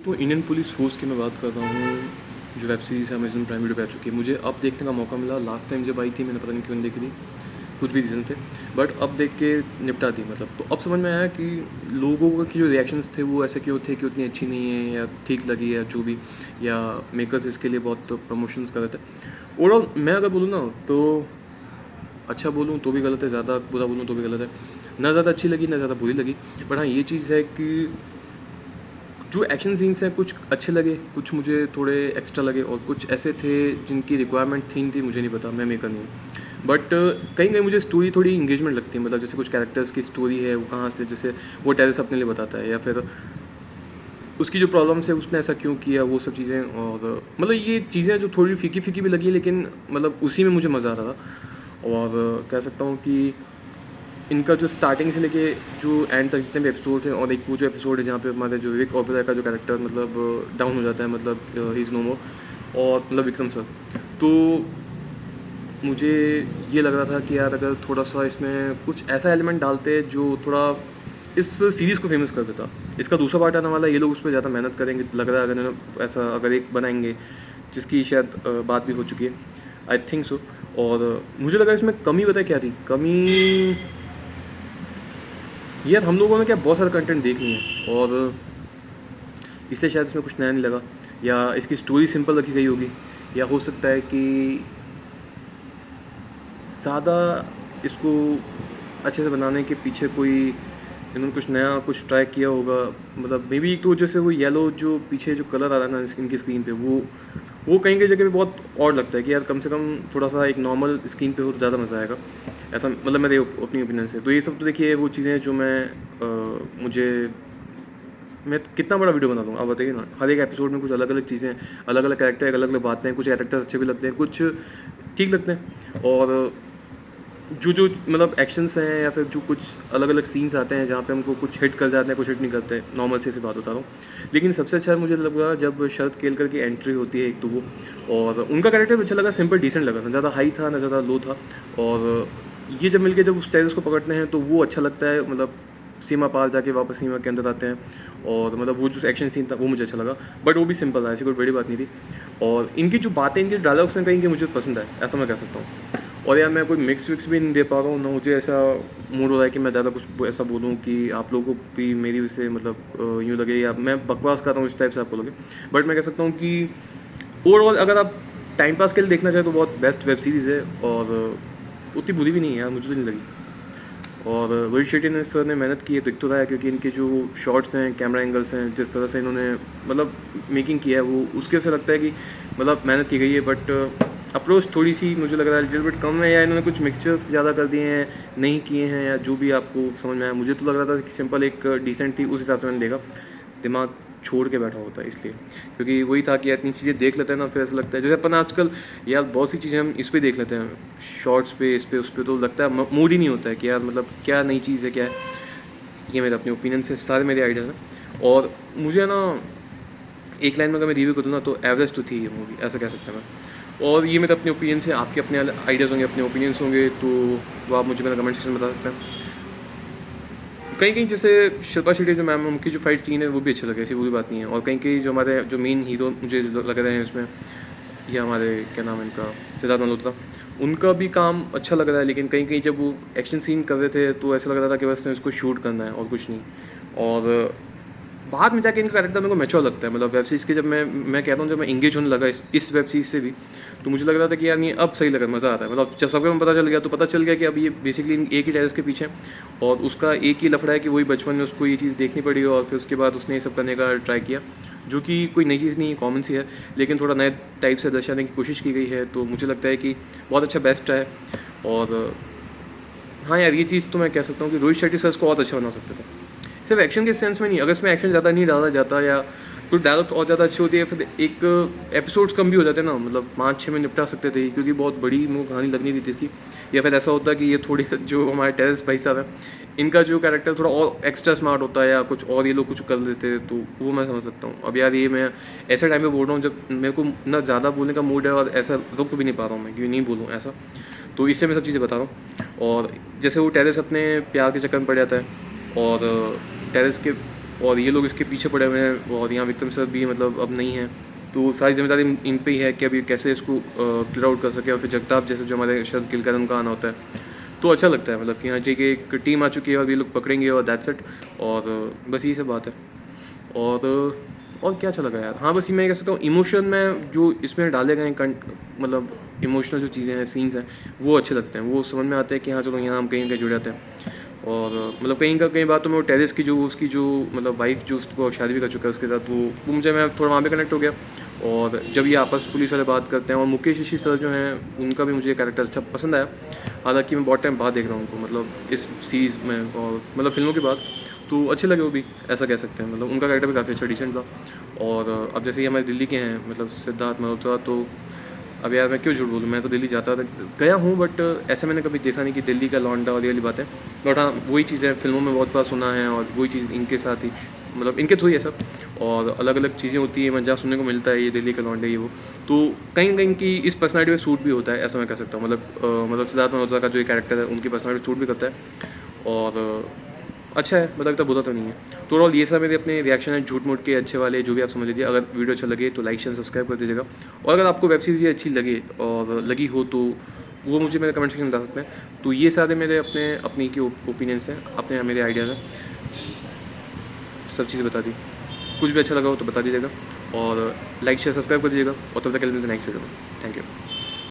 तो Indian police force की मैं बात कर रहा हूँ, जो वेब सीरीज़ है अमेज़न प्राइम वीडियो पे आ चुकी है। मुझे अब देखने का मौका मिला। लास्ट टाइम जब आई थी मैंने पता नहीं क्यों नहीं देखी थी, कुछ भी रीज़न थे, बट अब देख के निपटा दी। मतलब तो अब समझ में आया कि लोगों के जो रिएक्शंस थे वो ऐसे क्यों थे कि उतनी अच्छी नहीं है या ठीक लगी या जो भी, या मेकर्स इसके लिए बहुत प्रमोशंस कर रहे थे। ओवरऑल मैं अगर बोलूँ ना तो अच्छा बोलूँ तो भी गलत है, ज़्यादा बुरा बोलूँ तो भी गलत है। ना ज़्यादा अच्छी लगी ना ज़्यादा बुरी लगी, बट हाँ ये चीज़ है कि जो एक्शन सीन्स हैं कुछ अच्छे लगे, कुछ मुझे थोड़े एक्स्ट्रा लगे, और कुछ ऐसे थे जिनकी रिक्वायरमेंट थी नहीं, मुझे नहीं पता, मैं मेकर नहीं हूँ। बट कहीं कहीं मुझे स्टोरी थोड़ी इंगेजमेंट लगती है। मतलब जैसे कुछ कैरेक्टर्स की स्टोरी है वो कहाँ से, जैसे वो टेरेस अपने लिए बताता है, या फिर उसकी जो प्रॉब्लम्स है उसने ऐसा क्यों किया, वो सब चीज़ें। और मतलब ये चीज़ें जो थोड़ी फीकी फीकी भी लगी, लेकिन मतलब उसी में मुझे मज़ा आ रहा था। और कह सकता हूँ कि इनका जो स्टार्टिंग से लेके जो एंड तक जितने भी एपिसोड हैं, और एक वो जो एपिसोड है जहाँ पे हमारे जो विवेक ओबेरॉय का जो कैरेक्टर मतलब डाउन हो जाता है, मतलब ही इज़ नो मोर, और मतलब विक्रम सर, तो मुझे ये लग रहा था कि यार अगर थोड़ा सा इसमें कुछ ऐसा एलिमेंट डालते जो थोड़ा इस सीरीज़ को फेमस कर देता। इसका दूसरा पार्ट आने वाला है, ये लोग उस पर ज़्यादा मेहनत करेंगे लग रहा है। अगर इन्होंने ऐसा अगर एक बनाएंगे, जिसकी शायद बात भी हो चुकी है, आई थिंक सो। और मुझे लगा इसमें कमी, पता है क्या थी कमी, यार हम लोगों ने क्या बहुत सारा कंटेंट देख लिया है, और इसलिए शायद इसमें कुछ नया नहीं लगा, या इसकी स्टोरी सिंपल रखी गई होगी, या हो सकता है कि ज़्यादा इसको अच्छे से बनाने के पीछे कोई इन्होंने कुछ नया कुछ ट्राई किया होगा। मतलब मे बी एक तो जैसे वो येलो जो पीछे जो कलर आ रहा है ना इनकी स्क्रीन पे, वो कहीं कहीं जगह पे बहुत और लगता है कि यार कम से कम थोड़ा सा एक नॉर्मल स्क्रीन पे हो तो ज़्यादा मज़ा आएगा, ऐसा मतलब मेरे अपनी ओपिनियन से। तो ये सब तो देखिए वो चीज़ें हैं जो मुझे मैं कितना बड़ा वीडियो बना दूँगा आप बताइए ना। हर एक एपिसोड में कुछ अलग अलग चीज़ें, अलग अलग कैरेक्टर, अलग अलग बातें हैं। कुछ कैरेक्टर्स अच्छे भी लगते हैं, कुछ ठीक लगते हैं, और जो जो मतलब एक्शंस हैं या फिर जो कुछ अलग अलग सीन्स आते हैं जहाँ पे हमको कुछ हिट कर जाते हैं, कुछ हिट नहीं करते, नॉर्मल से बात बता रहा हूँ। लेकिन सबसे अच्छा मुझे लगा जब शरद केलकर की एंट्री होती है एक तो वो, और उनका कैरेक्टर भी अच्छा लगा, सिंपल डिसेंट लगा, ना ज़्यादा हाई था ना ज़्यादा लो था। और ये जब मिलके जब उस टेररिस्ट को पकड़ते हैं तो वो अच्छा लगता है, मतलब सीमा पार जाके वापस सीमा के अंदर आते हैं। और मतलब वो जो एक्शन सीन था वो मुझे अच्छा लगा, बट वो भी सिंपल था, ऐसी कोई बड़ी बात नहीं थी। और इनकी जो बातें, इनके डायलॉग्स हैं कहीं के मुझे पसंद आए, ऐसा मैं कह सकता हूँ। और यार मैं कोई मिक्स विक्स भी नहीं दे पा रहा हूँ ना, मुझे ऐसा मूड हो रहा है कि मैं ज़्यादा कुछ ऐसा बोलूँ कि आप लोगों को भी मेरी वजह से मतलब यूँ लगे या मैं बकवास कर रहा हूँ, इस टाइप से आप बोलोगे। बट मैं कह सकता हूँ कि ओवरऑल अगर आप टाइम पास के लिए देखना चाहें तो बहुत बेस्ट वेब सीरीज़ है, और उतनी बुरी भी नहीं है यार, मुझे तो नहीं लगी। और रोहित शेट्टी ने सर ने मेहनत की है, दिख तो रहा है, क्योंकि इनके जो शॉट्स हैं, कैमरा एंगल्स हैं, जिस तरह से इन्होंने मतलब मेकिंग किया है, वो उसके से लगता है कि मतलब मेहनत की गई है। बट अप्रोच थोड़ी सी मुझे लग रहा है लिटिल बिट कम है, या इन्होंने कुछ मिक्सचर्स ज़्यादा कर दिए हैं, नहीं किए हैं, या जो भी आपको समझ में आया। मुझे तो लग रहा था कि सिंपल एक डिसेंट थी, उस हिसाब से मैंने देखा, दिमाग छोड़ के बैठा होता है इसलिए, क्योंकि वही था कि इतनी चीज़ें देख लेते हैं ना, फिर ऐसा लगता है जैसे अपन आजकल यार बहुत सी चीज़ें हम इस पे देख लेते हैं, शॉर्ट्स पे, इस पे उस पे, तो लगता है मूड ही नहीं होता है कि यार मतलब क्या नई चीज़ है क्या है। ये मेरे अपने ओपिनियन से सारे मेरे आइडियाज़ हैं। और मुझे ना एक लाइन में अगर मैं रिव्यू करूँ ना तो एवरेज तो थी ये मूवी, ऐसा कह सकते हैं मैं। और ये मेरे अपने ओपिनियन से, आपके अपने आइडियाज़ होंगे, अपने ओपिनियंस होंगे, तो वो आप मुझे मेरा कमेंट सेक्शन में बता सकते हैं। कहीं कहीं जैसे शिल्पा शेट्टी जो मैम, उनकी जो फाइट सीन है वो भी अच्छे लगे, ऐसी बुरी बात नहीं है। और कहीं कहीं जो हमारे जो मेन हीरो मुझे लग रहे हैं इसमें, ये हमारे क्या नाम है इनका, सिद्धार्थ मल्होत्रा, उनका भी काम अच्छा लग रहा है। लेकिन कहीं कहीं जब वो एक्शन सीन कर रहे थे तो ऐसा लग रहा था कि बस उसको शूट करना है और कुछ नहीं। और बाद में जाके इनका कैरेक्टर मेरे को मैच्योर लगता है। मतलब वेब सीरीज़ के जब मैं कहता हूँ, जब मैं इंगेज होने लगा इस वेब सीरीज़ से भी, तो मुझे लग रहा था कि यार नहीं अब सही लगा, मज़ा आता है। मतलब जब सबको में पता चल गया तो पता चल गया कि अब ये बेसिकली एक ही टेरेस के पीछे हैं, और उसका एक ही लफड़ा है कि वही बचपन में उसको ये चीज़ देखनी पड़ी, और फिर उसके बाद उसने ये सब करने का ट्राई किया, जो कि कोई नई चीज़ नहीं है, कॉमन सी है, लेकिन थोड़ा नए टाइप से दर्शाने की कोशिश की गई है। तो मुझे लगता है कि बहुत अच्छा बेस्ट है। और हाँ यार, ये चीज़ तो मैं कह सकता हूँ कि रोहित शेट्टी सर इसको और अच्छा बना सकते थे, सिर्फ एक्शन के सेंस में नहीं। अगर इसमें एक्शन ज़्यादा नहीं डाला जाता, या कुछ डायलॉग और ज़्यादा अच्छी होती है, फिर एक एपिसोड्स कम भी हो जाते हैं ना, मतलब 5-6 में निपटा सकते थे, क्योंकि बहुत बड़ी मुझे कहानी लगनी थी इसकी। या फिर ऐसा होता है कि ये थोड़े जो हमारे टेररिस्ट भाई साहब हैं, इनका जो कैरेक्टर थोड़ा और एक्स्ट्रा स्मार्ट होता है, या कुछ और ये लोग कुछ कर लेते, तो वो मैं समझ सकता हूँ। अब यार ये मैं ऐसे टाइम पे बोल रहा हूँ जब मेरे को ना ज़्यादा बोलने का मूड है, और ऐसा रुक भी नहीं पा रहा हूँ मैं कि नहीं बोलूँ ऐसा, तो इससे मैं सब चीज़ें बता रहा हूँ। और जैसे वो टेरेस अपने प्यार के चक्कर में पड़ जाता है, और टेरेस के और ये लोग इसके पीछे पड़े हुए हैं, और यहाँ विक्रम सर भी मतलब अब नहीं है, तो सारी जिम्मेदारी इन पे ही है कि अभी कैसे इसको क्लियर आउट कर सके। और फिर जगताप जैसे जो हमारे शरद किलकर उनका आना होता है, तो अच्छा लगता है मतलब कि हाँ ठीक है, एक टीम आ चुकी है और ये लोग पकड़ेंगे और दैट्स इट। और बस यही सब बात है। और क्या अच्छा लगा यार, हाँ बस ये मैं कह सकता हूँ इमोशन में जो इसमें डाले गए मतलब इमोशनल जो चीज़ें हैं, सीन्स हैं, वो अच्छे लगते हैं। वो समझ में आते हैं कि हाँ चलो यहाँ हम कहीं ना कहीं जुड़ जाते हैं। और मतलब कहीं बातों में वो टेरेस की जो उसकी जो मतलब वाइफ जो उसको शादी भी कर चुका है उसके साथ, वो मुझे मैं थोड़ा वहाँ पे कनेक्ट हो गया। और जब ये आपस पुलिस वाले बात करते हैं, और मुकेश ऋषि सर जो हैं उनका भी मुझे कैरेक्टर अच्छा पसंद आया। हालांकि मैं बहुत टाइम बाद देख रहा हूँ उनको, मतलब इस सीरीज़ में और मतलब फिल्मों के बाद, तो अच्छे लगे वो भी, ऐसा कह सकते हैं। मतलब उनका कैरेक्टर भी काफ़ी अच्छा डिसेंट था। और अब जैसे ये हमारे दिल्ली के हैं मतलब सिद्धार्थ मल्होत्रा, तो अब यार मैं क्यों झूठ बोलूँ, मैं तो दिल्ली जाता था, गया हूँ, बट ऐसे मैंने कभी देखा नहीं कि दिल्ली का लौंडा और ये वाली बातें। बट हाँ वही चीज़ें फिल्मों में बहुत बार सुना है, और वही चीज़ इनके साथ ही मतलब इनके थ्रू ही है सब। और अलग अलग चीज़ें होती है, मजा सुनने को मिलता है, ये दिल्ली का लौंडे ये वो, तो कहीं कहीं की इस पर्सनैलिटी में सूट भी होता है, ऐसा मैं कह सकता हूँ। मतलब सिद्धार्थ मल्होत्रा का जो कैरेक्टर है उनकी पर्सनैलिटी सूट भी करता है। और अच्छा है, मतलब इतना बुरा तो नहीं है। तो ओवरऑल ये सब मेरे अपने रिएक्शन है झूठ मूठ के, अच्छे वाले जो भी आप समझ लीजिए। अगर वीडियो अच्छा लगे तो लाइक शेयर सब्सक्राइब कर दीजिएगा। और अगर आपको वेब सीरीज़ ये अच्छी लगे और लगी हो तो वो मुझे मेरे कमेंट सेक्शन में बता सकते हैं। तो ये सारे मेरे अपनी की ओपिनियंस हैं, अपने मेरे आइडियाज़ हैं, सब चीज़ें बता दी। कुछ भी अच्छा लगा हो तो बता दीजिएगा, और लाइक शेयर सब्सक्राइब कर दीजिएगा। और तब तक के लिए मिलते हैं नेक्स्ट वीडियो में। Thank you.